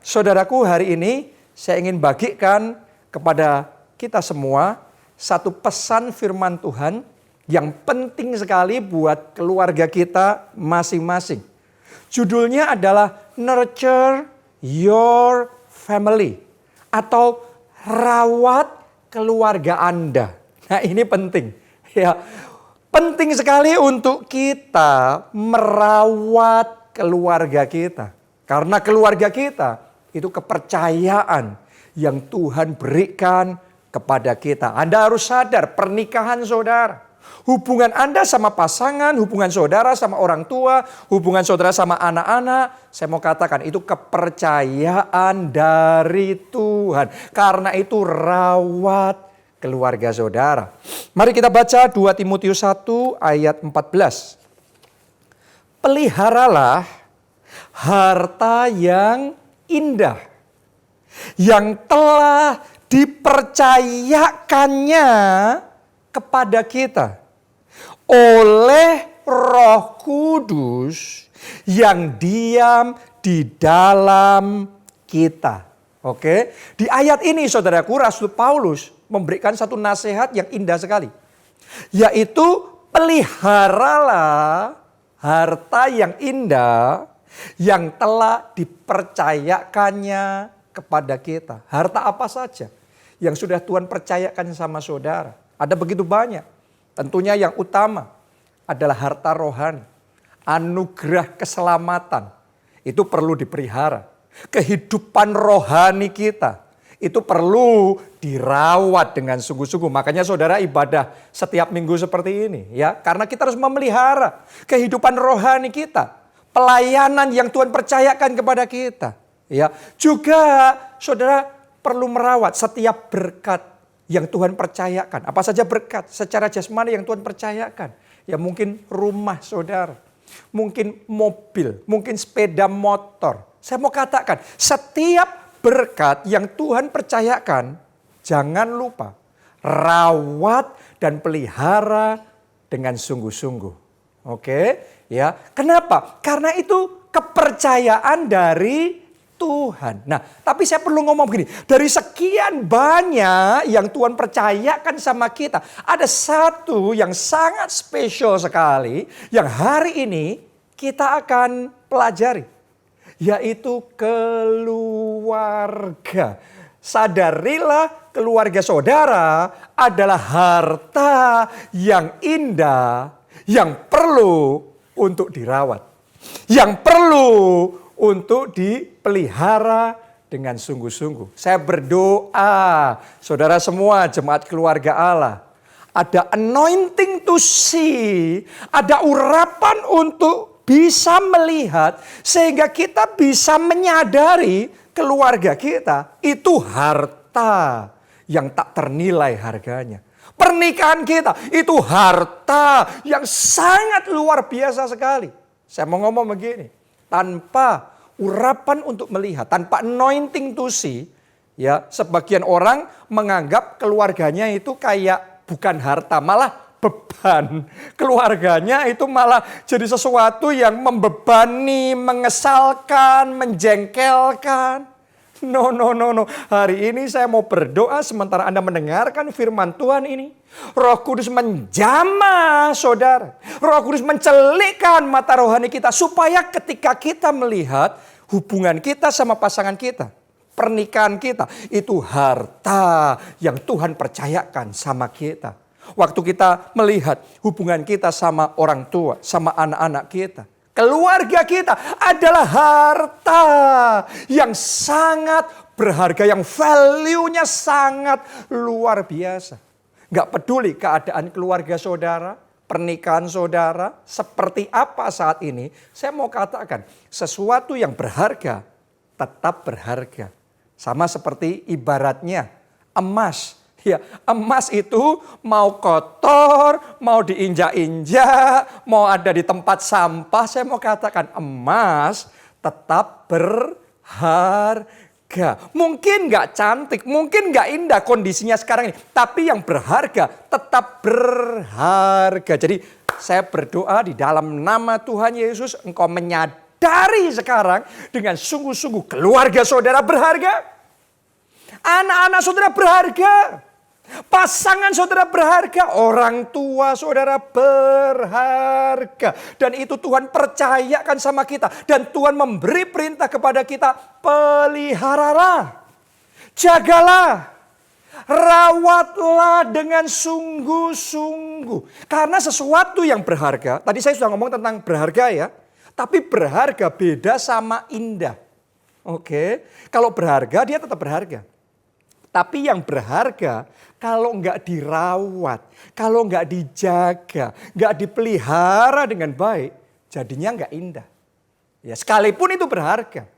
saudaraku, hari ini saya ingin bagikan kepada kita semua satu pesan firman Tuhan yang penting sekali buat keluarga kita masing-masing. Judulnya adalah Nurture Your Family atau rawat keluarga Anda. Nah, ini penting. Ya, penting sekali untuk kita merawat keluarga kita. Karena keluarga kita itu kepercayaan yang Tuhan berikan kepada kita. Anda harus sadar, pernikahan saudara, hubungan Anda sama pasangan, hubungan saudara sama orang tua, hubungan saudara sama anak-anak, saya mau katakan itu kepercayaan dari Tuhan. Karena itu rawat keluarga saudara. Mari kita baca 2 Timotius 1 ayat 14. Peliharalah harta yang indah yang telah dipercayakannya kepada kita oleh Roh Kudus yang diam di dalam kita. Oke, di ayat ini saudaraku, Rasul Paulus memberikan satu nasihat yang indah sekali, yaitu peliharalah harta yang indah yang telah dipercayakannya kepada kita. Harta apa saja yang sudah Tuhan percayakan sama saudara? Ada begitu banyak. Tentunya yang utama adalah harta rohani. Anugerah keselamatan itu perlu dipelihara. Kehidupan rohani kita itu perlu dirawat dengan sungguh-sungguh. Makanya saudara ibadah setiap minggu seperti ini, ya, karena kita harus memelihara kehidupan rohani kita. Pelayanan yang Tuhan percayakan kepada kita. Ya, juga saudara perlu merawat setiap berkat yang Tuhan percayakan. Apa saja berkat secara jasmani yang Tuhan percayakan. Ya mungkin rumah saudara, mungkin mobil, mungkin sepeda motor. Saya mau katakan setiap berkat yang Tuhan percayakan, jangan lupa rawat dan pelihara dengan sungguh-sungguh. Oke, ya. Kenapa? Karena itu kepercayaan dari Tuhan. Nah, tapi saya perlu ngomong begini. Dari sekian banyak yang Tuhan percayakan sama kita, ada satu yang sangat spesial sekali yang hari ini kita akan pelajari, yaitu keluarga. Sadarilah keluarga saudara adalah harta yang indah yang perlu untuk dirawat, yang perlu untuk dipelihara dengan sungguh-sungguh. Saya berdoa, saudara semua jemaat keluarga Allah, ada anointing to see, ada urapan untuk bisa melihat, sehingga kita bisa menyadari keluarga kita itu harta yang tak ternilai harganya. Pernikahan kita itu harta yang sangat luar biasa sekali. Saya mau ngomong begini, tanpa urapan untuk melihat, tanpa anointing to see, ya, sebagian orang menganggap keluarganya itu kayak bukan harta, malah beban. Keluarganya itu malah jadi sesuatu yang membebani, mengesalkan, menjengkelkan. No. Hari ini saya mau berdoa sementara Anda mendengarkan firman Tuhan ini. Roh Kudus menjamah saudara. Roh Kudus mencelikkan mata rohani kita. Supaya ketika kita melihat hubungan kita sama pasangan kita, pernikahan kita, itu harta yang Tuhan percayakan sama kita. Waktu kita melihat hubungan kita sama orang tua, sama anak-anak kita, keluarga kita adalah harta yang sangat berharga, yang value-nya sangat luar biasa. Gak peduli keadaan keluarga saudara, pernikahan saudara, seperti apa saat ini, saya mau katakan sesuatu yang berharga tetap berharga. Sama seperti ibaratnya emas. Ya, emas itu mau kotor, mau diinjak-injak, mau ada di tempat sampah, saya mau katakan emas tetap berharga. Mungkin gak cantik, mungkin gak indah kondisinya sekarang ini, tapi yang berharga tetap berharga. Jadi saya berdoa di dalam nama Tuhan Yesus, engkau menyadari sadari sekarang dengan sungguh-sungguh keluarga saudara berharga. Anak-anak saudara berharga. Pasangan saudara berharga, orang tua saudara berharga. Dan itu Tuhan percayakan sama kita. Dan Tuhan memberi perintah kepada kita, peliharalah, jagalah, rawatlah dengan sungguh-sungguh. Karena sesuatu yang berharga, tadi saya sudah ngomong tentang berharga ya. Tapi berharga beda sama indah. Oke, kalau berharga dia tetap berharga. Tapi yang berharga kalau nggak dirawat, kalau nggak dijaga, nggak dipelihara dengan baik, jadinya nggak indah. Ya, sekalipun itu berharga.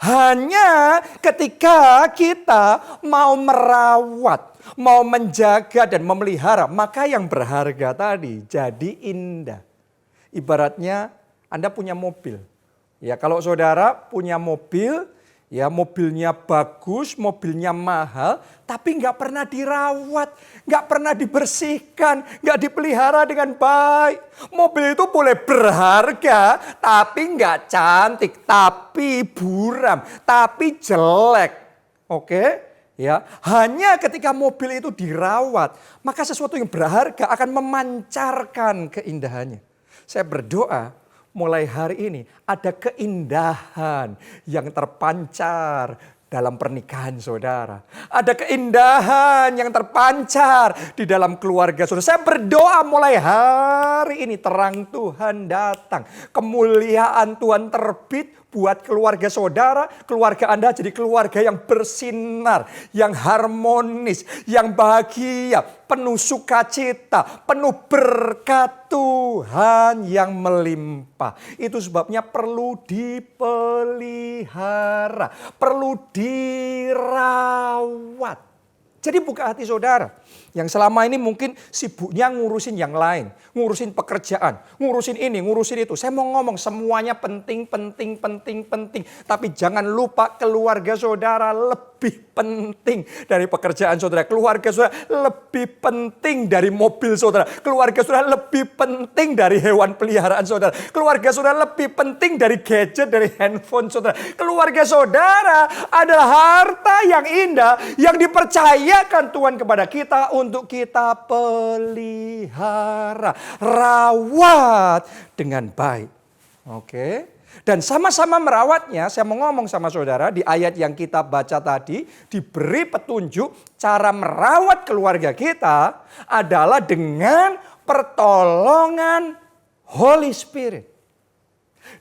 Hanya ketika kita mau merawat, mau menjaga dan memelihara, maka yang berharga tadi jadi indah. Ibaratnya Anda punya mobil. Ya, kalau saudara punya mobil, ya mobilnya bagus, mobilnya mahal, tapi nggak pernah dirawat, nggak pernah dibersihkan, nggak dipelihara dengan baik. Mobil itu boleh berharga, tapi nggak cantik, tapi buram, tapi jelek. Oke? Ya, hanya ketika mobil itu dirawat, maka sesuatu yang berharga akan memancarkan keindahannya. Saya berdoa, mulai hari ini ada keindahan yang terpancar dalam pernikahan saudara. Ada keindahan yang terpancar di dalam keluarga saudara. Saya berdoa mulai hari ini terang Tuhan datang. Kemuliaan Tuhan terbit buat keluarga saudara, keluarga Anda jadi keluarga yang bersinar, yang harmonis, yang bahagia, penuh sukacita, penuh berkat Tuhan yang melimpah. Itu sebabnya perlu dipelihara, perlu dirawat. Jadi buka hati saudara yang selama ini mungkin sibuknya ngurusin yang lain. Ngurusin pekerjaan, ngurusin ini, ngurusin itu. Saya mau ngomong semuanya penting. Tapi jangan lupa keluarga saudara lebih penting dari pekerjaan saudara. Keluarga saudara lebih penting dari mobil saudara. Keluarga saudara lebih penting dari hewan peliharaan saudara. Keluarga saudara lebih penting dari gadget, dari handphone saudara. Keluarga saudara adalah harta yang indah yang dipercayakan Tuhan kepada kita untuk kita pelihara, rawat dengan baik. Oke. Dan sama-sama merawatnya, saya mau ngomong sama saudara di ayat yang kita baca tadi, diberi petunjuk cara merawat keluarga kita adalah dengan pertolongan Holy Spirit.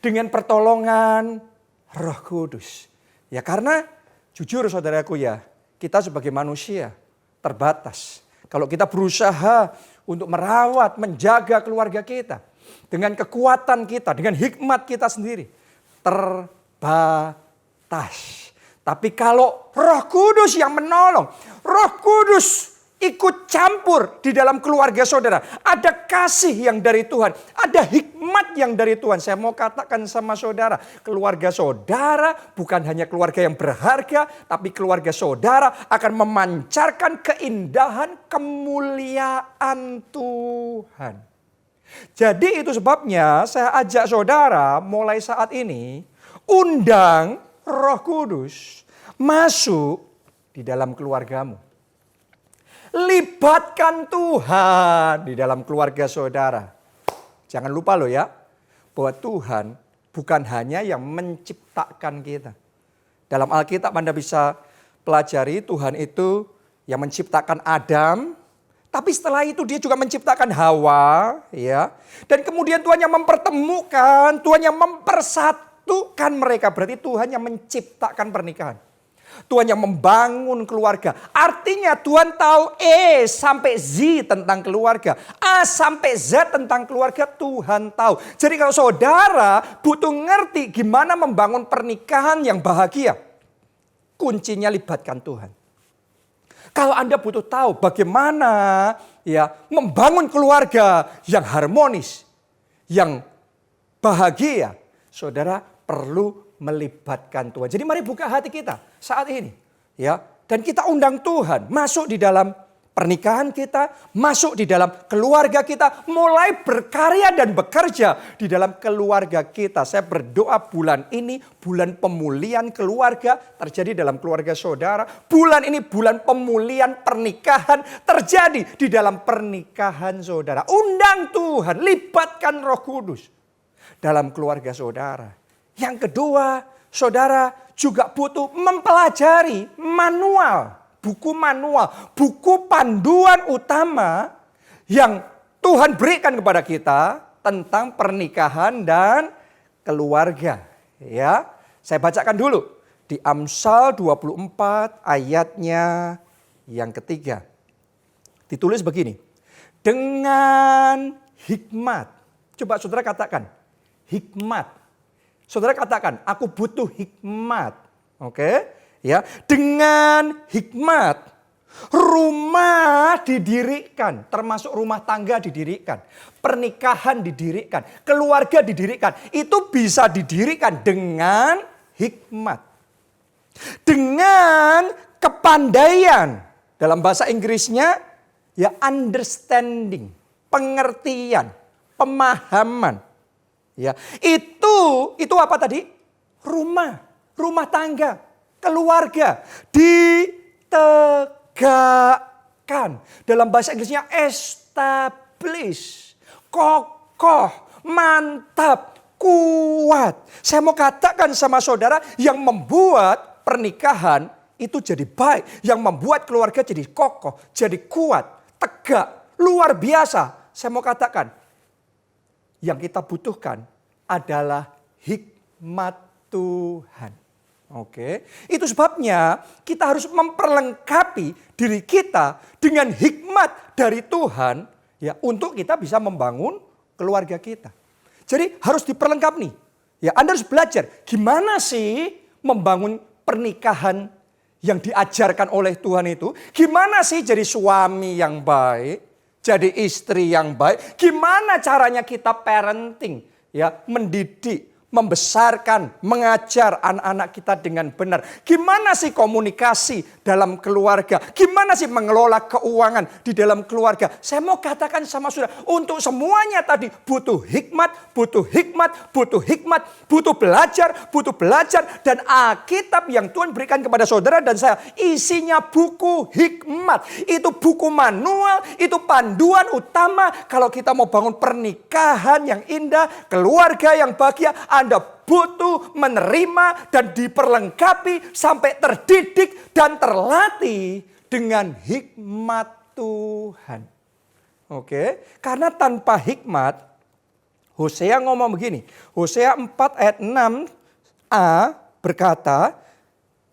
Dengan pertolongan Roh Kudus. Ya karena jujur saudaraku ya, kita sebagai manusia terbatas. Kalau kita berusaha untuk merawat, menjaga keluarga kita, dengan kekuatan kita, dengan hikmat kita sendiri, terbatas. Tapi kalau Roh Kudus yang menolong, Roh Kudus ikut campur di dalam keluarga saudara. Ada kasih yang dari Tuhan, ada hikmat yang dari Tuhan. Saya mau katakan sama saudara, keluarga saudara bukan hanya keluarga yang berharga, tapi keluarga saudara akan memancarkan keindahan kemuliaan Tuhan. Jadi itu sebabnya saya ajak saudara mulai saat ini undang Roh Kudus masuk di dalam keluargamu. Libatkan Tuhan di dalam keluarga saudara. Jangan lupa loh ya, bahwa Tuhan bukan hanya yang menciptakan kita. Dalam Alkitab Anda bisa pelajari Tuhan itu yang menciptakan Adam. Tapi setelah itu dia juga menciptakan Hawa, ya. Dan kemudian Tuhan yang mempertemukan, Tuhan yang mempersatukan mereka. Berarti Tuhan yang menciptakan pernikahan. Tuhan yang membangun keluarga. Artinya Tuhan tahu E sampai Z tentang keluarga. A sampai Z tentang keluarga Tuhan tahu. Jadi kalau saudara butuh ngerti gimana membangun pernikahan yang bahagia, kuncinya libatkan Tuhan. Kalau Anda butuh tahu bagaimana ya membangun keluarga yang harmonis, yang bahagia, saudara perlu melibatkan Tuhan. Jadi mari buka hati kita saat ini, ya, dan kita undang Tuhan masuk di dalam pernikahan kita, masuk di dalam keluarga kita, mulai berkarya dan bekerja di dalam keluarga kita. Saya berdoa bulan ini, bulan pemulihan keluarga terjadi dalam keluarga saudara. Bulan ini bulan pemulihan pernikahan terjadi di dalam pernikahan saudara. Undang Tuhan, libatkan Roh Kudus dalam keluarga saudara. Yang kedua, saudara juga butuh mempelajari buku manual, buku panduan utama yang Tuhan berikan kepada kita tentang pernikahan dan keluarga. Ya, saya bacakan dulu di Amsal 24 ayatnya yang ketiga. Ditulis begini, dengan hikmat. Coba saudara katakan, hikmat. Saudara katakan, aku butuh hikmat. Oke? Ya, dengan hikmat rumah didirikan, termasuk rumah tangga didirikan, pernikahan didirikan, keluarga didirikan. Itu bisa didirikan dengan hikmat. Dengan kepandaian. Dalam bahasa Inggrisnya ya understanding, pengertian, pemahaman. Ya, itu apa tadi? Rumah tangga. Keluarga ditegakkan. Dalam bahasa Inggrisnya establish. Kokoh, mantap, kuat. Saya mau katakan sama saudara yang membuat pernikahan itu jadi baik. Yang membuat keluarga jadi kokoh, jadi kuat, tegak, luar biasa. Saya mau katakan yang kita butuhkan adalah hikmat Tuhan. Oke, itu sebabnya kita harus memperlengkapi diri kita dengan hikmat dari Tuhan ya untuk kita bisa membangun keluarga kita. Jadi harus diperlengkapi nih. Ya, Anda harus belajar gimana sih membangun pernikahan yang diajarkan oleh Tuhan itu. Gimana sih jadi suami yang baik, jadi istri yang baik. Gimana caranya kita parenting, ya, mendidik, membesarkan, mengajar anak-anak kita dengan benar. Gimana sih komunikasi dalam keluarga? Gimana sih mengelola keuangan di dalam keluarga? Saya mau katakan sama saudara, untuk semuanya tadi butuh hikmat, butuh belajar. Dan Alkitab yang Tuhan berikan kepada saudara dan saya isinya buku hikmat. Itu buku manual, itu panduan utama kalau kita mau bangun pernikahan yang indah, keluarga yang bahagia. Anda butuh menerima dan diperlengkapi sampai terdidik dan terlatih dengan hikmat Tuhan. Oke, karena tanpa hikmat, Hosea ngomong begini. Hosea 4 ayat 6a berkata,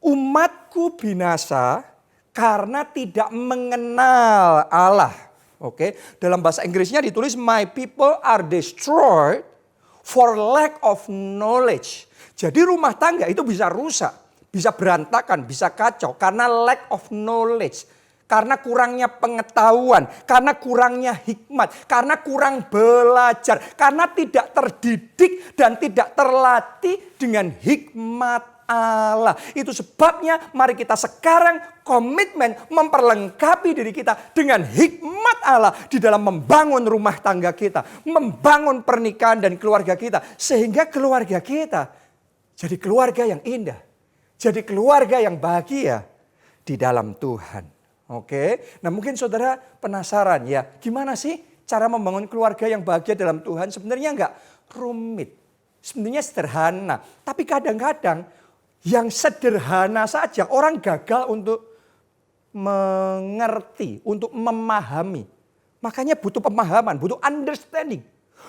umatku binasa karena tidak mengenal Allah. Oke, dalam bahasa Inggrisnya ditulis my people are destroyed for lack of knowledge. Jadi rumah tangga itu bisa rusak, bisa berantakan, bisa kacau karena lack of knowledge. Karena kurangnya pengetahuan, karena kurangnya hikmat, karena kurang belajar, karena tidak terdidik dan tidak terlatih dengan hikmat Allah. Itu sebabnya mari kita sekarang komitmen memperlengkapi diri kita dengan hikmat Allah di dalam membangun rumah tangga kita, membangun pernikahan dan keluarga kita, sehingga keluarga kita jadi keluarga yang indah, jadi keluarga yang bahagia di dalam Tuhan. Oke, nah mungkin saudara penasaran ya, gimana sih cara membangun keluarga yang bahagia dalam Tuhan? Sebenarnya enggak rumit, sebenarnya sederhana, tapi kadang-kadang yang sederhana saja orang gagal untuk mengerti, untuk memahami. Makanya butuh pemahaman, butuh understanding,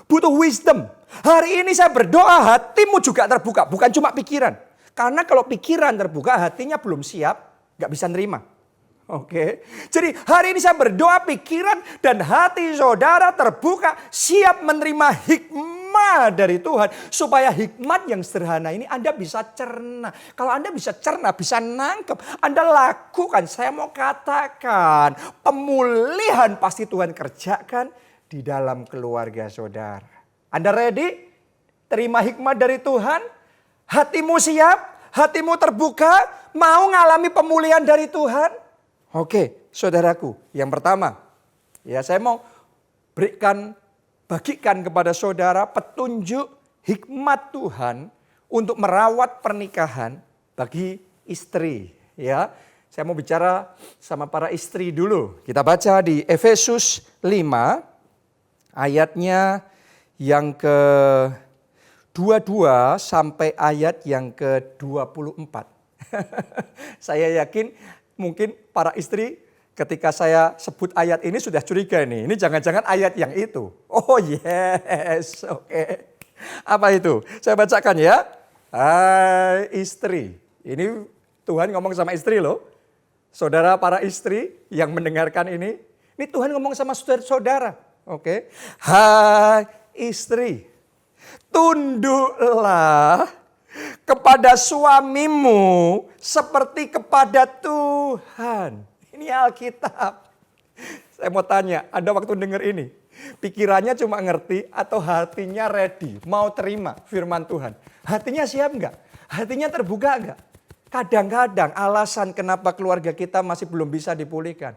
butuh wisdom. Hari ini saya berdoa hatimu juga terbuka, bukan cuma pikiran. Karena kalau pikiran terbuka, hatinya belum siap, gak bisa nerima. Oke, jadi hari ini saya berdoa pikiran dan hati saudara terbuka, siap menerima hikmat dari Tuhan. Supaya hikmat yang sederhana ini Anda bisa cerna. Kalau Anda bisa cerna, bisa nangkep, Anda lakukan. Saya mau katakan, pemulihan pasti Tuhan kerjakan di dalam keluarga saudara. Anda ready? Terima hikmat dari Tuhan? Hatimu siap? Hatimu terbuka? Mau ngalami pemulihan dari Tuhan? Oke, saudaraku. Yang pertama, ya saya mau bagikan kepada saudara petunjuk hikmat Tuhan untuk merawat pernikahan bagi istri. Ya, saya mau bicara sama para istri dulu. Kita baca di Efesus 5 ayatnya yang ke-22 sampai ayat yang ke-24. Saya yakin mungkin para istri ketika saya sebut ayat ini sudah curiga nih. Ini jangan-jangan ayat yang itu. Oh yes, oke. Apa itu? Saya bacakan ya. Hai istri. Ini Tuhan ngomong sama istri loh. Saudara para istri yang mendengarkan ini Tuhan ngomong sama saudara. Oke. Hai istri. Tunduklah kepada suamimu seperti kepada Tuhan. Ini Alkitab. Saya mau tanya, Anda waktu dengar ini, pikirannya cuma ngerti atau hatinya ready, mau terima firman Tuhan? Hatinya siap enggak? Hatinya terbuka enggak? Kadang-kadang alasan kenapa keluarga kita masih belum bisa dipulihkan.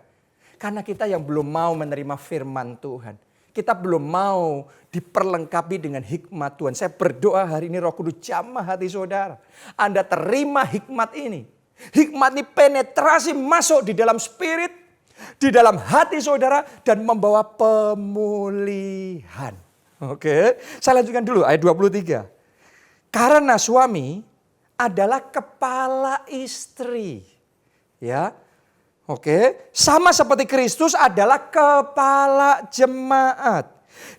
Karena kita yang belum mau menerima firman Tuhan. Kita belum mau diperlengkapi dengan hikmat Tuhan. Saya berdoa hari ini Roh Kudus jamah hati saudara. Anda terima hikmat ini. Hikmat ini penetrasi masuk di dalam spirit, di dalam hati saudara dan membawa pemulihan. Oke, saya lanjutkan dulu ayat 23. Karena suami adalah kepala istri. Ya. Oke, sama seperti Kristus adalah kepala jemaat.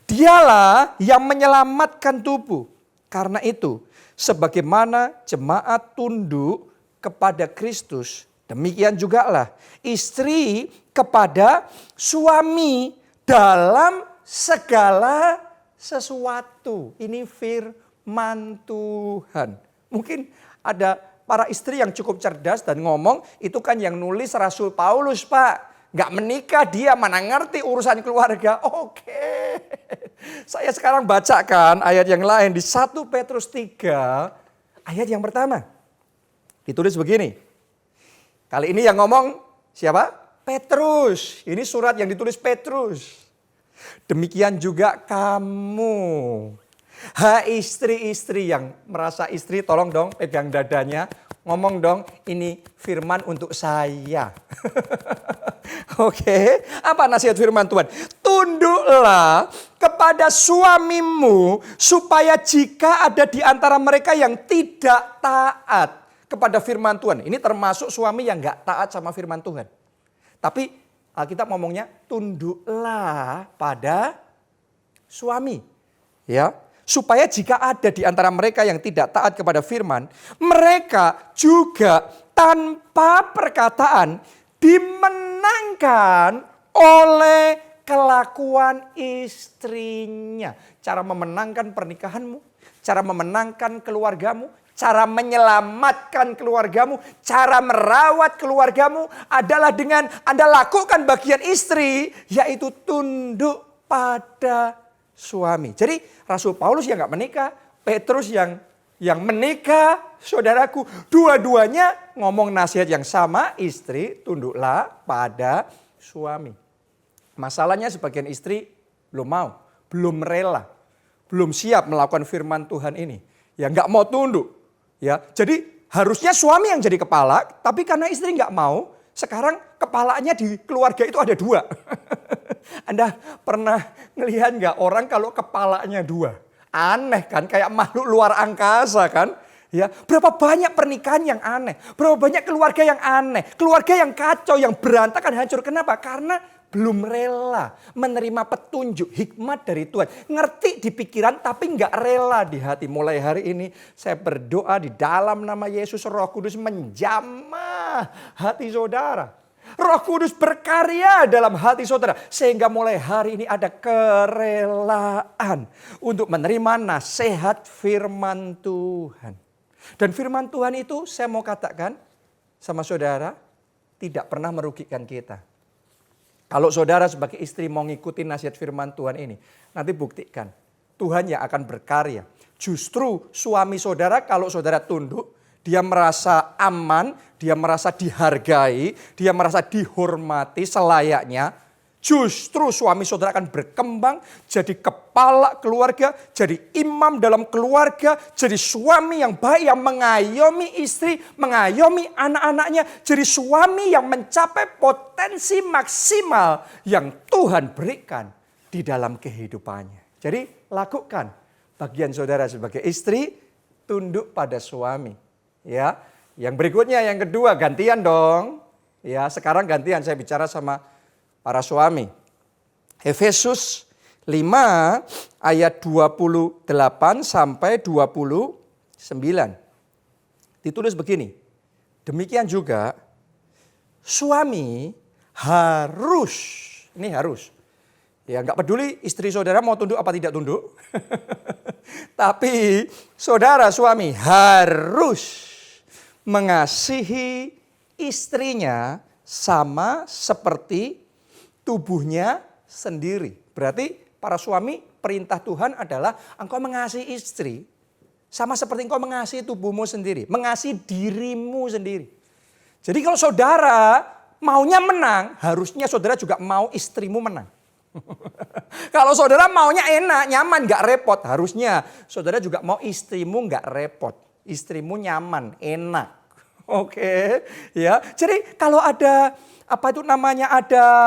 Dialah yang menyelamatkan tubuh. Karena itu, sebagaimana jemaat tunduk kepada Kristus, demikian jugalah istri kepada suami dalam segala sesuatu. Ini firman Tuhan. Mungkin ada para istri yang cukup cerdas dan ngomong, itu kan yang nulis Rasul Paulus, Pak. Gak menikah dia, mana ngerti urusan keluarga. Oke. Saya sekarang bacakan ayat yang lain di 1 Petrus 3, ayat yang pertama. Ditulis begini. Kali ini yang ngomong siapa? Petrus. Ini surat yang ditulis Petrus. Demikian juga kamu. Hai istri-istri yang merasa istri, tolong dong pegang dadanya. Ngomong dong, ini firman untuk saya. Oke, apa nasihat firman Tuhan? Tunduklah kepada suamimu supaya jika ada di antara mereka yang tidak taat kepada firman Tuhan. Ini termasuk suami yang gak taat sama firman Tuhan. Tapi Alkitab ngomongnya tunduklah pada suami. Ya. Supaya jika ada di antara mereka yang tidak taat kepada firman, mereka juga tanpa perkataan dimenangkan oleh kelakuan istrinya. Cara memenangkan pernikahanmu, cara memenangkan keluargamu, cara menyelamatkan keluargamu, cara merawat keluargamu adalah dengan Anda lakukan bagian istri, yaitu tunduk pada suami. Jadi Rasul Paulus yang gak menikah, Petrus yang menikah, saudaraku. Dua-duanya ngomong nasihat yang sama, istri tunduklah pada suami. Masalahnya sebagian istri belum mau, belum rela, belum siap melakukan firman Tuhan ini. Ya gak mau tunduk. Ya, jadi harusnya suami yang jadi kepala, tapi karena istri gak mau, sekarang kepalanya di keluarga itu ada dua. Anda pernah ngelihat nggak orang kalau kepalanya dua? Aneh kan, kayak makhluk luar angkasa kan? Ya, berapa banyak pernikahan yang aneh, berapa banyak keluarga yang aneh, keluarga yang kacau, yang berantakan, hancur. Kenapa? Karena belum rela menerima petunjuk hikmat dari Tuhan. Ngerti di pikiran tapi nggak rela di hati. Mulai hari ini saya berdoa di dalam nama Yesus, Roh Kudus menjamah hati saudara. Roh Kudus berkarya dalam hati saudara. Sehingga mulai hari ini ada kerelaan untuk menerima nasihat firman Tuhan. Dan firman Tuhan itu saya mau katakan sama saudara, tidak pernah merugikan kita. Kalau saudara sebagai istri mau ngikutin nasihat firman Tuhan ini, nanti buktikan Tuhan yang akan berkarya. Justru suami saudara kalau saudara tunduk, dia merasa aman, dia merasa dihargai, dia merasa dihormati selayaknya, justru suami saudara akan berkembang jadi kepala keluarga, jadi imam dalam keluarga, jadi suami yang baik yang mengayomi istri, mengayomi anak-anaknya, jadi suami yang mencapai potensi maksimal yang Tuhan berikan di dalam kehidupannya. Jadi lakukan bagian saudara sebagai istri, tunduk pada suami. Ya, yang berikutnya yang kedua gantian dong. Ya, sekarang gantian saya bicara sama para suami. Efesus 5 ayat 28 sampai 29. Ditulis begini. Demikian juga suami harus, ini harus. Ya enggak peduli istri saudara mau tunduk apa tidak tunduk. Tapi saudara suami harus mengasihi istrinya sama seperti tubuhnya sendiri. Berarti para suami perintah Tuhan adalah engkau mengasihi istri sama seperti engkau mengasihi tubuhmu sendiri. Mengasihi dirimu sendiri. Jadi kalau saudara maunya menang, harusnya saudara juga mau istrimu menang. Kalau saudara maunya enak, nyaman, gak repot, harusnya saudara juga mau istrimu gak repot. Istrimu nyaman, enak. Oke, ya. Jadi kalau ada ada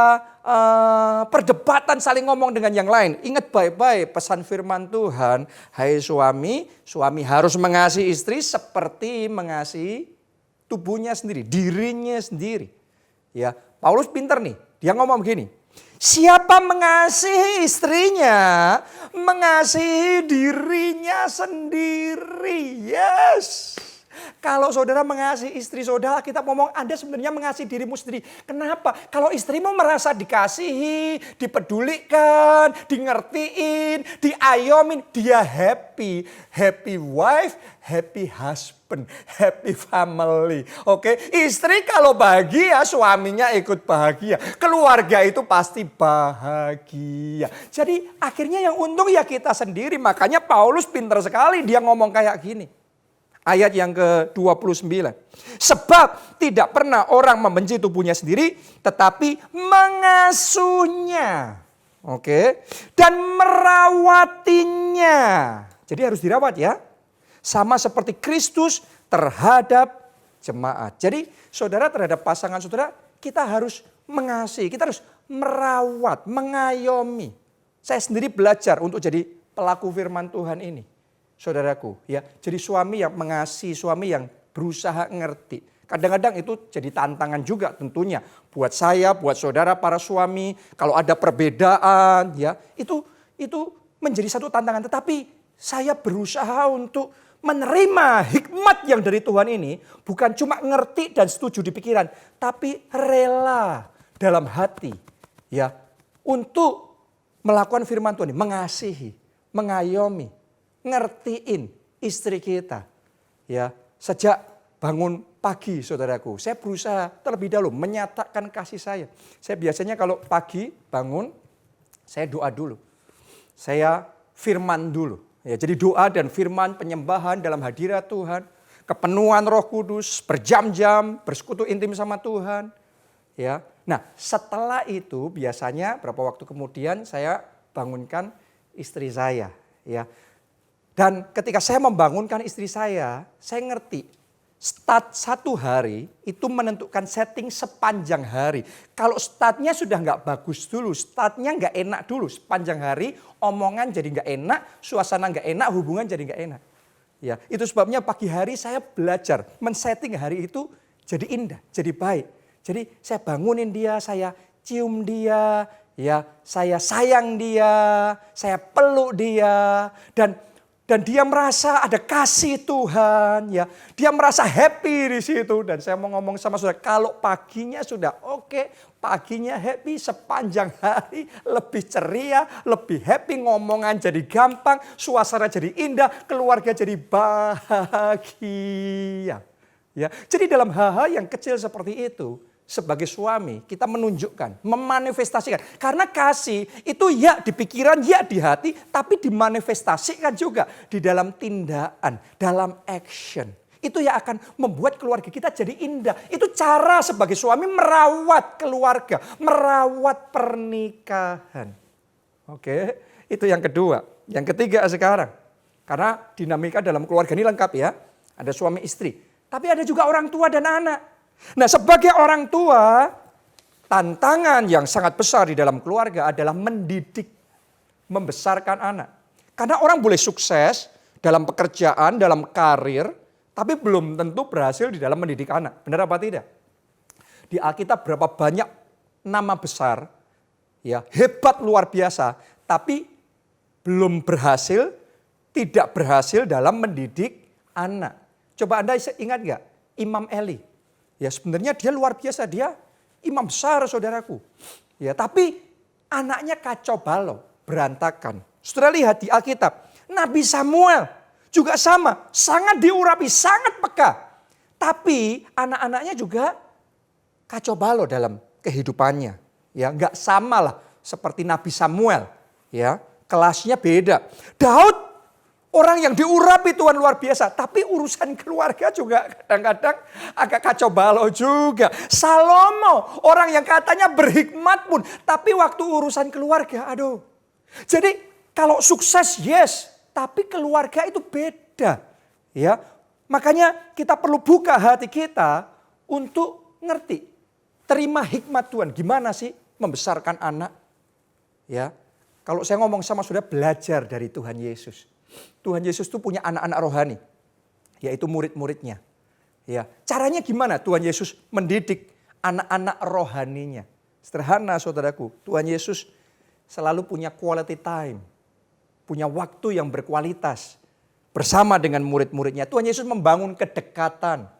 perdebatan saling ngomong dengan yang lain. Ingat baik-baik pesan firman Tuhan. Hai suami, suami harus mengasihi istri seperti mengasihi tubuhnya sendiri, dirinya sendiri. Ya, Paulus pintar nih. Dia ngomong begini. Siapa mengasihi istrinya, mengasihi dirinya sendiri. Yes. Kalau saudara mengasihi istri saudara, kita ngomong Anda sebenarnya mengasihi dirimu sendiri. Kenapa? Kalau istrimu merasa dikasihi, dipedulikan, dingertiin, diayomin, dia happy. Happy wife, happy husband, happy family. Oke, istri kalau bahagia, suaminya ikut bahagia. Keluarga itu pasti bahagia. Jadi akhirnya yang untung ya kita sendiri. Makanya Paulus pintar sekali dia ngomong kayak gini. Ayat yang ke-29. Sebab tidak pernah orang membenci tubuhnya sendiri, tetapi mengasuhnya. Oke. Dan merawatinya. Jadi harus dirawat ya. Sama seperti Kristus terhadap jemaat. Jadi saudara terhadap pasangan saudara, kita harus mengasihi. Kita harus merawat, mengayomi. Saya sendiri belajar untuk jadi pelaku firman Tuhan ini. Saudaraku, ya, jadi suami yang mengasihi, suami yang berusaha ngerti. Kadang-kadang itu jadi tantangan juga tentunya buat saya, buat saudara para suami. Kalau ada perbedaan, ya, itu menjadi satu tantangan. Tetapi saya berusaha untuk menerima hikmat yang dari Tuhan ini, bukan cuma ngerti dan setuju di pikiran, tapi rela dalam hati, ya, untuk melakukan firman Tuhan ini, mengasihi, mengayomi, ngertiin istri kita. Ya, sejak bangun pagi saudaraku, saya berusaha terlebih dahulu menyatakan kasih saya. Saya biasanya kalau pagi bangun, saya doa dulu. Saya firman dulu. Ya, jadi doa dan firman penyembahan dalam hadirat Tuhan, kepenuhan Roh Kudus, berjam-jam bersekutu intim sama Tuhan. Ya. Nah, setelah itu biasanya berapa waktu kemudian saya bangunkan istri saya, ya. Dan ketika saya membangunkan istri saya ngerti start satu hari itu menentukan setting sepanjang hari. Kalau startnya sudah nggak bagus dulu, startnya nggak enak dulu, sepanjang hari omongan jadi nggak enak, suasana nggak enak, hubungan jadi nggak enak. Ya, itu sebabnya pagi hari saya belajar men-setting hari itu jadi indah, jadi baik. Jadi saya bangunin dia, saya cium dia, ya, saya sayang dia, saya peluk dia, dan dia merasa ada kasih Tuhan, ya. Dia merasa happy di situ. Dan saya mau ngomong sama saudara, kalau paginya sudah oke, paginya happy, sepanjang hari lebih ceria, lebih happy, ngomongan jadi gampang, suasana jadi indah, keluarga jadi bahagia. Ya. Jadi dalam hal-hal yang kecil seperti itu, sebagai suami kita menunjukkan, memanifestasikan. Karena kasih itu ya di pikiran, ya di hati, tapi dimanifestasikan juga di dalam tindakan, dalam action. Itu yang akan membuat keluarga kita jadi indah. Itu cara sebagai suami merawat keluarga, merawat pernikahan. Oke, itu yang kedua. Yang ketiga sekarang, karena dinamika dalam keluarga ini lengkap ya. Ada suami istri, tapi ada juga orang tua dan anak. Nah, sebagai orang tua, tantangan yang sangat besar di dalam keluarga adalah mendidik, membesarkan anak. Karena orang boleh sukses dalam pekerjaan, dalam karir, tapi belum tentu berhasil di dalam mendidik anak. Benar apa tidak? Di Alkitab berapa banyak nama besar, ya hebat luar biasa, tapi belum berhasil, tidak berhasil dalam mendidik anak. Coba Anda ingat gak Imam Eli? Ya sebenarnya dia luar biasa, dia imam besar saudaraku. Ya tapi anaknya kacau balau, berantakan. Saudara lihat di Alkitab, Nabi Samuel juga sama, sangat diurapi, sangat peka. Tapi anak-anaknya juga kacau balau dalam kehidupannya. Ya nggak sama lah seperti Nabi Samuel. Ya kelasnya beda. Daud orang yang diurapi Tuhan luar biasa. Tapi urusan keluarga juga kadang-kadang agak kacau balau juga. Salomo orang yang katanya berhikmat pun. Tapi waktu urusan keluarga aduh. Jadi kalau sukses yes. Tapi keluarga itu beda. Ya, makanya kita perlu buka hati kita untuk ngerti. Terima hikmat Tuhan. Gimana sih membesarkan anak? Ya, kalau saya ngomong sama saudara belajar dari Tuhan Yesus. Tuhan Yesus itu punya anak-anak rohani, yaitu murid-muridnya. Ya, caranya gimana Tuhan Yesus mendidik anak-anak rohaninya? Sederhana saudaraku, Tuhan Yesus selalu punya quality time, punya waktu yang berkualitas bersama dengan murid-muridnya. Tuhan Yesus membangun kedekatan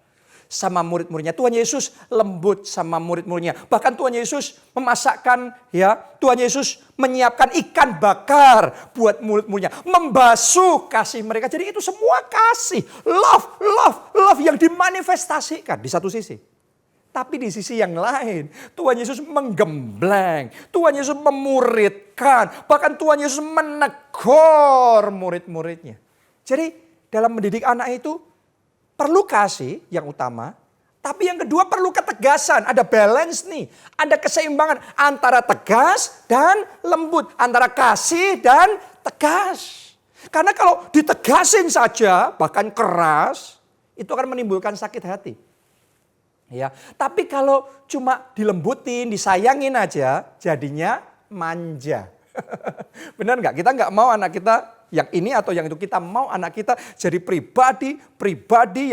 sama murid-muridnya. Tuhan Yesus lembut sama murid-muridnya. Bahkan Tuhan Yesus memasakkan ya, Tuhan Yesus menyiapkan ikan bakar buat murid-muridnya, membasuh kasih mereka. Jadi itu semua kasih, love yang dimanifestasikan di satu sisi. Tapi di sisi yang lain, Tuhan Yesus menggembleng, Tuhan Yesus memuridkan, bahkan Tuhan Yesus menegur murid-muridnya. Jadi dalam mendidik anak itu perlu kasih yang utama, tapi yang kedua perlu ketegasan. Ada balance nih, ada keseimbangan antara tegas dan lembut, antara kasih dan tegas. Karena kalau ditegasin saja, bahkan keras, itu akan menimbulkan sakit hati. Ya, tapi kalau cuma dilembutin, disayangin aja, jadinya manja. Benar nggak? Kita nggak mau anak kita yang ini atau yang itu. Kita mau anak kita jadi pribadi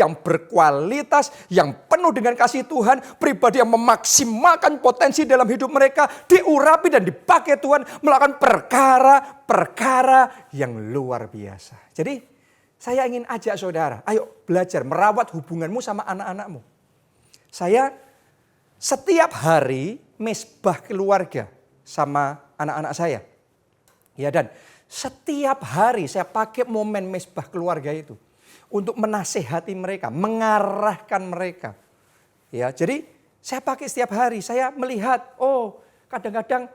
yang berkualitas, yang penuh dengan kasih Tuhan, pribadi yang memaksimalkan potensi dalam hidup mereka, diurapi dan dipakai Tuhan melakukan perkara-perkara yang luar biasa. Jadi saya ingin ajak saudara, ayo belajar merawat hubunganmu sama anak-anakmu. Saya setiap hari mesbah keluarga sama anak-anak saya. Ya, dan setiap hari saya pakai momen mesbah keluarga itu untuk menasehati mereka, mengarahkan mereka. Ya, jadi saya pakai setiap hari. Saya melihat, oh, kadang-kadang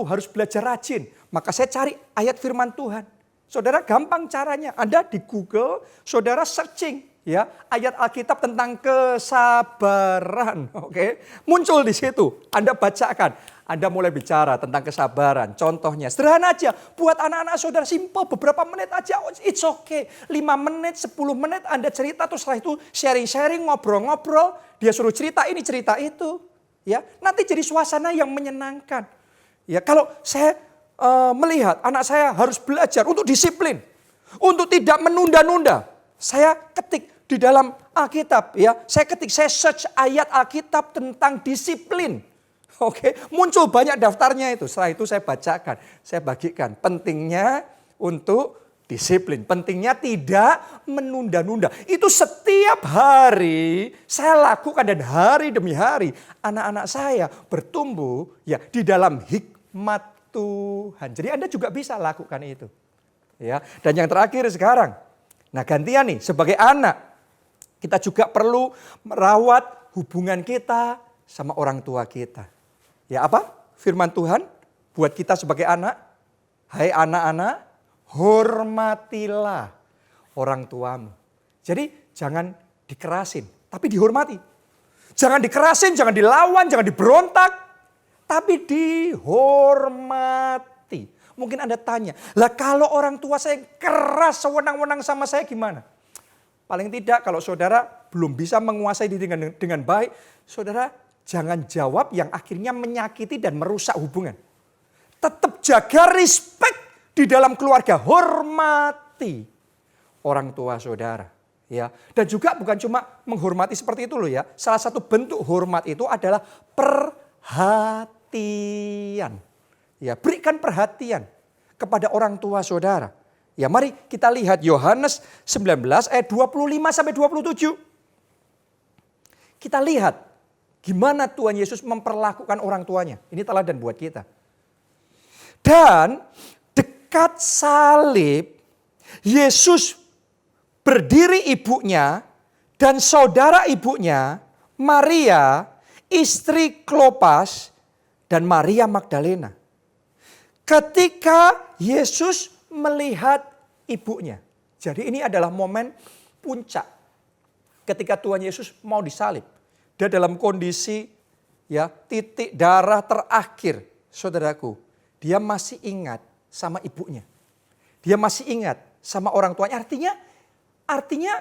harus belajar rajin. Maka saya cari ayat firman Tuhan. Saudara gampang caranya. Anda di Google, saudara searching ya ayat Alkitab tentang kesabaran. Oke, muncul di situ. Anda bacakan. Anda mulai bicara tentang kesabaran. Contohnya sederhana aja. Buat anak-anak saudara simple. Beberapa menit aja. It's okay. 5 menit, 10 menit Anda cerita. Terus setelah itu sharing-sharing, ngobrol-ngobrol. Dia suruh cerita ini, cerita itu. Ya, nanti jadi suasana yang menyenangkan. Ya, kalau saya melihat anak saya harus belajar untuk disiplin. Untuk tidak menunda-nunda. Saya ketik di dalam Alkitab. Ya, saya search ayat Alkitab tentang disiplin. Oke, muncul banyak daftarnya itu. Setelah itu saya bacakan, saya bagikan. Pentingnya untuk disiplin, pentingnya tidak menunda-nunda. Itu setiap hari saya lakukan dan hari demi hari anak-anak saya bertumbuh ya di dalam hikmat Tuhan. Jadi Anda juga bisa lakukan itu. Ya, dan yang terakhir sekarang. Nah, gantian nih sebagai anak kita juga perlu merawat hubungan kita sama orang tua kita. Ya apa? Firman Tuhan buat kita sebagai anak. Hai anak-anak, hormatilah orang tuamu. Jadi jangan dikerasin, tapi dihormati. Jangan dikerasin, jangan dilawan, jangan diberontak, tapi dihormati. Mungkin Anda tanya, lah kalau orang tua saya keras sewenang-wenang sama saya gimana? Paling tidak kalau saudara belum bisa menguasai diri dengan baik, saudara jangan jawab yang akhirnya menyakiti dan merusak hubungan. Tetap jaga respect di dalam keluarga, hormati orang tua saudara. Ya, dan juga bukan cuma menghormati seperti itu loh ya. Salah satu bentuk hormat itu adalah perhatian. Ya, berikan perhatian kepada orang tua saudara. Ya, mari kita lihat Yohanes 19 ayat 25 sampai 27. Kita lihat gimana Tuhan Yesus memperlakukan orang tuanya. Ini teladan buat kita. Dan dekat salib Yesus berdiri ibunya dan saudara ibunya Maria, istri Klopas dan Maria Magdalena. Ketika Yesus melihat ibunya. Jadi ini adalah momen puncak ketika Tuhan Yesus mau disalib. Dia dalam kondisi ya titik darah terakhir, saudaraku. Dia masih ingat sama ibunya. Dia masih ingat sama orang tuanya. Artinya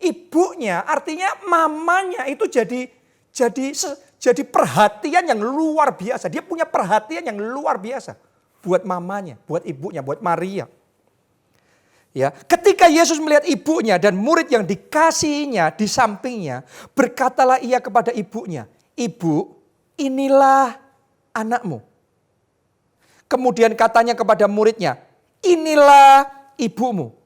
ibunya, artinya mamanya itu jadi perhatian yang luar biasa. Dia punya perhatian yang luar biasa buat mamanya, buat ibunya, buat Maria. Ya, ketika Yesus melihat ibunya dan murid yang dikasihinya di sampingnya, berkatalah ia kepada ibunya, "Ibu, inilah anakmu." Kemudian katanya kepada muridnya, "Inilah ibumu."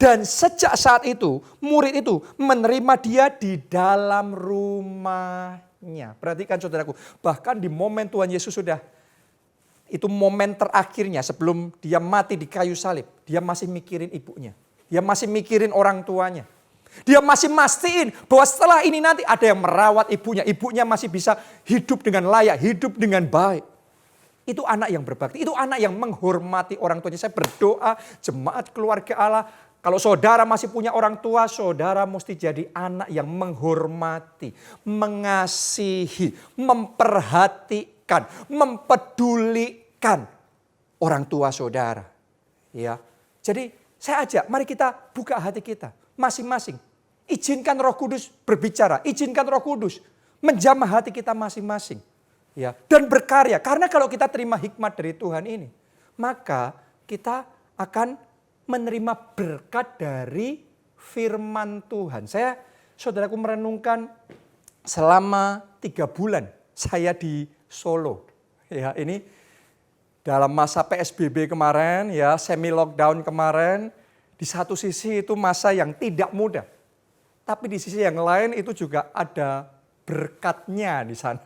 Dan sejak saat itu, murid itu menerima dia di dalam rumahnya. Perhatikan saudaraku, bahkan di momen Tuhan Yesus itu momen terakhirnya sebelum dia mati di kayu salib. Dia masih mikirin ibunya. Dia masih mikirin orang tuanya. Dia masih mastiin bahwa setelah ini nanti ada yang merawat ibunya. Ibunya masih bisa hidup dengan layak, hidup dengan baik. Itu anak yang berbakti, itu anak yang menghormati orang tuanya. Saya berdoa jemaat keluarga Allah, kalau saudara masih punya orang tua, saudara mesti jadi anak yang menghormati, mengasihi, memperhatikan, mempedulikan orang tua saudara. Ya. Jadi saya ajak, mari kita buka hati kita masing-masing. Izinkan Roh Kudus berbicara, izinkan Roh Kudus menjamah hati kita masing-masing. Ya, dan berkarya. Karena kalau kita terima hikmat dari Tuhan ini, maka kita akan menerima berkat dari firman Tuhan. Saudaraku merenungkan selama 3 bulan saya di Solo. Ya, ini dalam masa PSBB kemarin, ya, semi lockdown kemarin, di satu sisi itu masa yang tidak mudah. Tapi di sisi yang lain itu juga ada berkatnya di sana.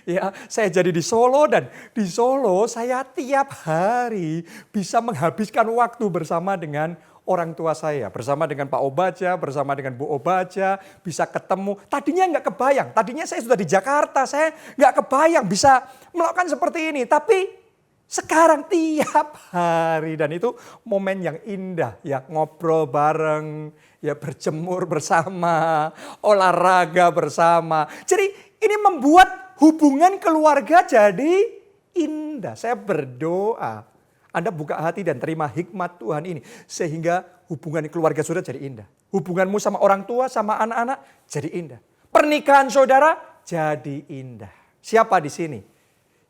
Ya, saya jadi di Solo dan di Solo saya tiap hari bisa menghabiskan waktu bersama dengan orang tua saya, bersama dengan Pak Obaja, bersama dengan Bu Obaja, bisa ketemu. Tadinya nggak kebayang, tadinya saya sudah di Jakarta, saya nggak kebayang bisa melakukan seperti ini. Tapi sekarang tiap hari dan itu momen yang indah ya, ngobrol bareng, ya berjemur bersama, olahraga bersama. Jadi ini membuat hubungan keluarga jadi indah. Saya berdoa Anda buka hati dan terima hikmat Tuhan ini sehingga hubungan keluarga saudara jadi indah. Hubunganmu sama orang tua, sama anak-anak jadi indah. Pernikahan saudara jadi indah. Siapa di sini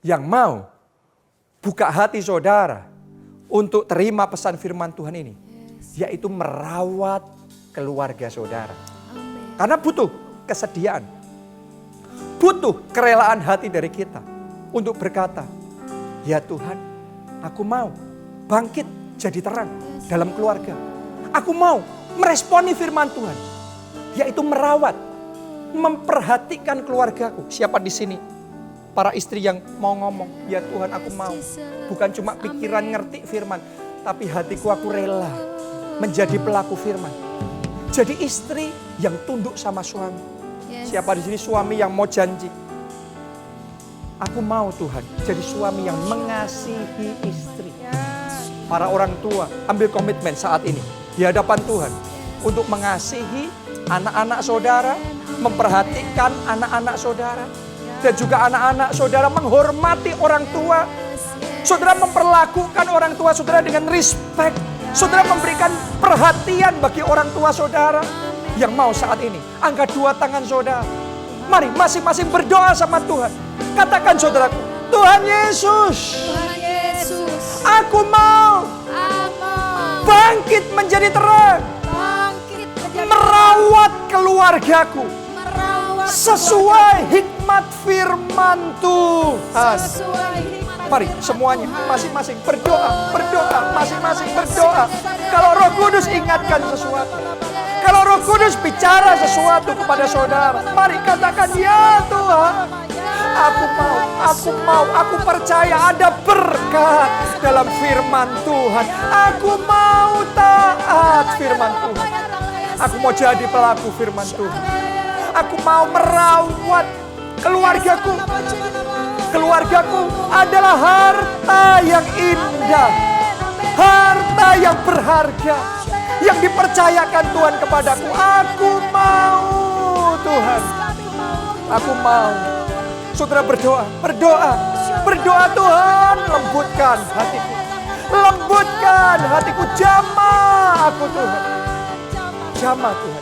yang mau buka hati saudara untuk terima pesan firman Tuhan ini, yaitu merawat keluarga saudara. Karena butuh kesediaan, butuh kerelaan hati dari kita untuk berkata, "Ya Tuhan, aku mau bangkit jadi terang dalam keluarga. Aku mau meresponi firman Tuhan, yaitu merawat, memperhatikan keluargaku." Siapa di sini para istri yang mau ngomong, "Ya Tuhan, aku mau. Bukan cuma pikiran ngerti firman, tapi hatiku aku rela menjadi pelaku firman." Jadi istri yang tunduk sama suami. Siapa di sini suami yang mau janji, "Aku mau Tuhan jadi suami yang mengasihi istri." Para orang tua ambil komitmen saat ini di hadapan Tuhan untuk mengasihi anak-anak saudara, memperhatikan anak-anak saudara. Dan juga anak-anak saudara menghormati orang tua. Saudara memperlakukan orang tua saudara dengan respect. Saudara memberikan perhatian bagi orang tua saudara. Yang mau saat ini, angkat dua tangan saudara. Mari masing-masing berdoa sama Tuhan. Katakan saudaraku, Tuhan Yesus, aku mau bangkit menjadi terang. Merawat keluargaku sesuai hikmat firman Tuhan. Mari semuanya masing-masing berdoa, masing-masing berdoa. Kalau Roh Kudus ingatkan sesuatu, kalau Roh Kudus bicara sesuatu kepada saudara, mari katakan, ya Tuhan, aku percaya ada berkat dalam firman Tuhan. Aku mau taat firman Tuhan. Aku mau jadi pelaku firman Tuhan. Aku mau merawat keluargaku. Keluargaku adalah harta yang indah, harta yang berharga, yang dipercayakan Tuhan kepadaku. Aku mau Tuhan, aku mau. Saudara berdoa Tuhan, lembutkan hatiku. Lembutkan hatiku, jamah aku Tuhan. Jamah Tuhan,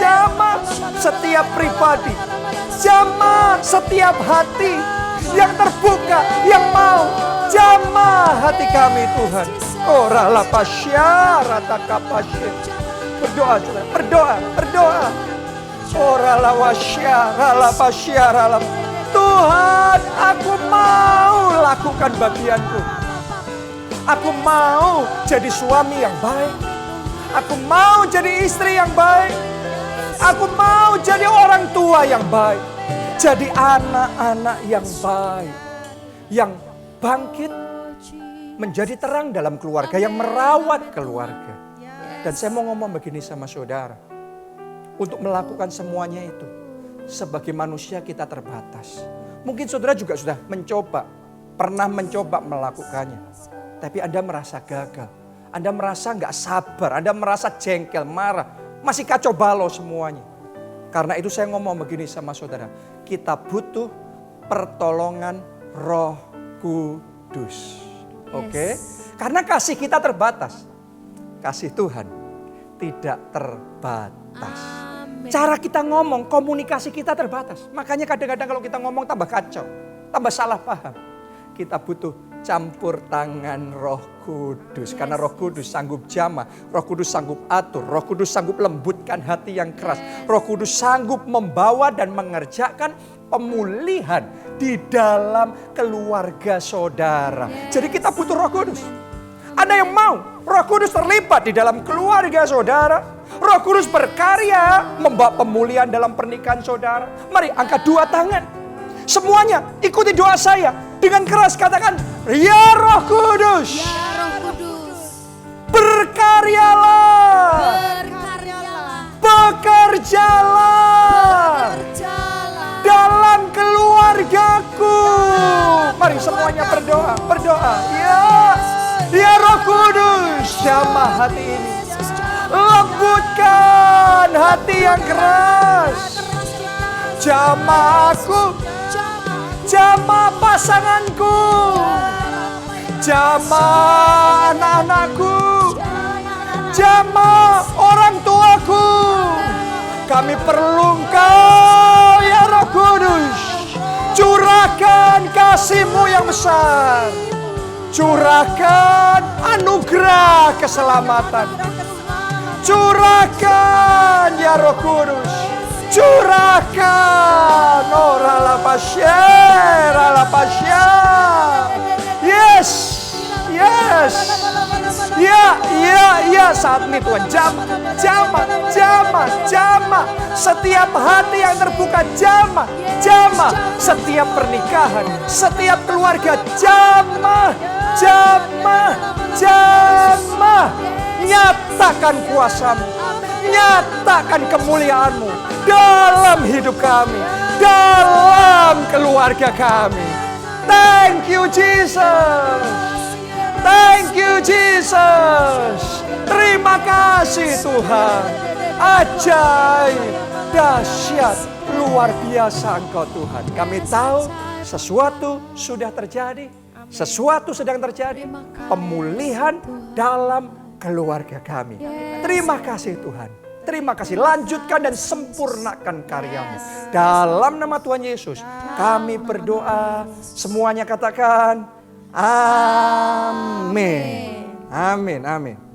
jamah setiap pribadi. Jamah setiap hati yang terbuka, yang mau. Jamah hati kami Tuhan. Ora la pasya rata kapasya. Berdoa saudara, berdoa. Ora la wasya rala pasya rala. Tuhan, aku mau lakukan bagianku. Aku mau jadi suami yang baik. Aku mau jadi istri yang baik. Aku mau jadi orang tua yang baik. Jadi anak-anak yang baik, yang bangkit menjadi terang dalam keluarga, yang merawat keluarga. Dan saya mau ngomong begini sama saudara, untuk melakukan semuanya itu, sebagai manusia kita terbatas. Mungkin saudara juga sudah pernah mencoba melakukannya, tapi Anda merasa gagal, Anda merasa nggak sabar, Anda merasa jengkel, marah, masih kacau balau semuanya. Karena itu saya ngomong begini sama saudara, kita butuh pertolongan Roh Kudus. Oke? Karena kasih kita terbatas. Kasih Tuhan tidak terbatas. Cara kita ngomong, komunikasi kita terbatas. Makanya kadang-kadang kalau kita ngomong tambah kacau, tambah salah paham. Kita butuh campur tangan Roh Kudus. Karena Roh Kudus sanggup jamah, Roh Kudus sanggup atur, Roh Kudus sanggup lembutkan hati yang keras. Roh Kudus sanggup membawa dan mengerjakan pemulihan di dalam keluarga saudara. Jadi kita butuh Roh Kudus. Ada yang mau Roh Kudus terlibat di dalam keluarga saudara? Roh Kudus berkarya membawa pemulihan dalam pernikahan saudara. Mari angkat dua tangan. Semuanya ikuti doa saya. Dengan keras katakan, ya Roh Kudus, berkaryalah, bekerjalah dalam keluargaku. Mari semuanya berdoa. Ya Roh Kudus, jamah hati ini. Lembutkan hati yang keras. Jamah aku. Jamah pasanganku, jamah anak-anakku, jamah orang tuaku. Kami perlu Engkau ya Roh Kudus. Curahkan kasih-Mu yang besar. Curahkan anugerah keselamatan. Curahkan ya Roh Kudus. Curahkan, ora la pasya. Yes. Ya, saat ini Tuhan, jamah. Setiap hati yang terbuka, jamah. Setiap pernikahan, setiap keluarga, jamah. Nyatakan kuasa-Mu, nyatakan kemuliaan-Mu dalam hidup kami, dalam keluarga kami. Thank you Jesus. Terima kasih Tuhan. Ajaib, dahsyat, luar biasa Engkau Tuhan. Kami tahu sesuatu sudah terjadi. Sesuatu sedang terjadi. Pemulihan dalam keluarga kami. Terima kasih Tuhan. Terima kasih. Lanjutkan dan sempurnakan karyamu. Dalam nama Tuhan Yesus kami berdoa. Semuanya katakan amin. Amin. Amin.